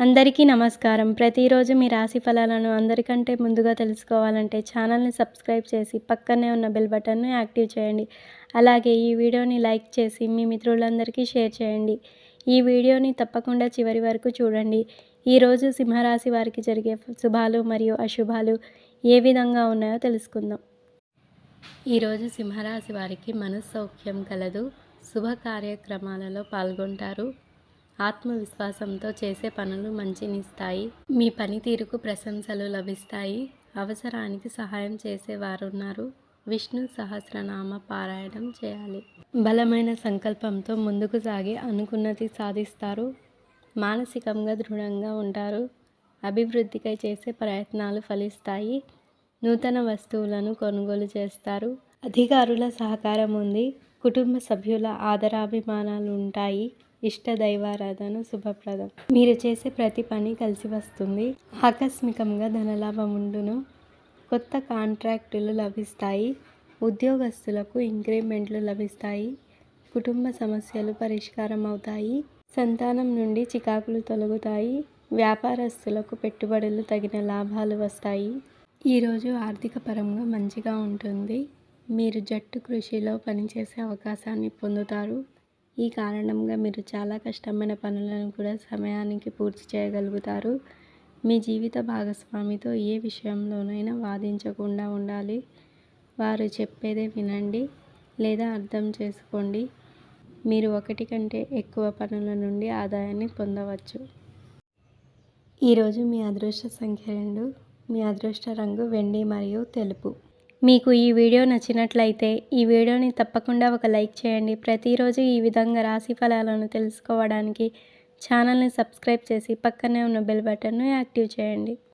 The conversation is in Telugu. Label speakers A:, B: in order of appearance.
A: అందరికీ నమస్కారం. ప్రతిరోజు మీ రాశి ఫలాలను అందరికంటే ముందుగా తెలుసుకోవాలంటే ఛానల్‌ని సబ్స్క్రైబ్ చేసి పక్కనే ఉన్న బెల్ బటన్‌ని యాక్టివ్ చేయండి. అలాగే ఈ వీడియోని లైక్ చేసి మీ మిత్రులందరికీ షేర్ చేయండి. ఈ వీడియోని తప్పకుండా చివరి వరకు చూడండి. ఈరోజు సింహరాశి వారికి జరిగే శుభాలు మరియు అశుభాలు ఏ విధంగా ఉన్నాయో తెలుసుకుందాం. ఈరోజు సింహరాశి వారికి మనస్సౌఖ్యం కలదు. శుభ కార్యక్రమాలలో పాల్గొంటారు. ఆత్మవిశ్వాసంతో చేసే పనులు మంచినిస్తాయి. మీ పనితీరుకు ప్రశంసలు లభిస్తాయి. అవసరానికి సహాయం చేసేవారున్నారు. విష్ణు సహస్రనామ పారాయణం చేయాలి. బలమైన సంకల్పంతో ముందుకు సాగి అనుకున్నది సాధిస్తారు. మానసికంగా దృఢంగా ఉంటారు. అభివృద్ధికై చేసే ప్రయత్నాలు ఫలిస్తాయి. నూతన వస్తువులను కొనుగోలు చేస్తారు. అధికారుల సహకారం ఉంది. కుటుంబ సభ్యుల ఆదరాభిమానాలు ఉంటాయి. ఇష్ట దైవారాధన శుభప్రదం. మీరు చేసే ప్రతి పని కలిసి వస్తుంది. ఆకస్మికంగా ధనలాభం ఉండును. కొత్త కాంట్రాక్టులు లభిస్తాయి. ఉద్యోగస్తులకు ఇంక్రిమెంట్లు లభిస్తాయి. కుటుంబ సమస్యలు పరిష్కారం అవుతాయి. సంతానం నుండి చికాకులు తొలగుతాయి. వ్యాపారస్తులకు పెట్టుబడులు తగిన లాభాలు వస్తాయి. ఈరోజు ఆర్థిక పరంగా మంచిగా ఉంటుంది. మీరు జట్టు కృషిలో పనిచేసే అవకాశాన్ని పొందుతారు. ఈ కారణంగా మీరు చాలా కష్టమైన పనులను కూడా సమయానికి పూర్తి చేయగలుగుతారు. మీ జీవిత భాగస్వామితో ఏ విషయంలోనైనా వాదించకుండా ఉండాలి. వారు చెప్పేదే వినండి లేదా అర్థం చేసుకోండి. మీరు ఒకటి కంటే ఎక్కువ పనుల నుండి ఆదాయాన్ని పొందవచ్చు. ఈరోజు మీ అదృష్ట సంఖ్య 2. మీ అదృష్ట రంగు వెండి మరియు తెలుపు. మీకు ఈ వీడియో నచ్చినట్లయితే ఈ వీడియోని తప్పకుండా ఒక లైక్ చేయండి. ప్రతిరోజు ఈ విధంగా రాశి ఫలాలను తెలుసుకోవడానికి ఛానల్ని సబ్స్క్రైబ్ చేసి పక్కనే ఉన్న బెల్ బటన్ను యాక్టివ్ చేయండి.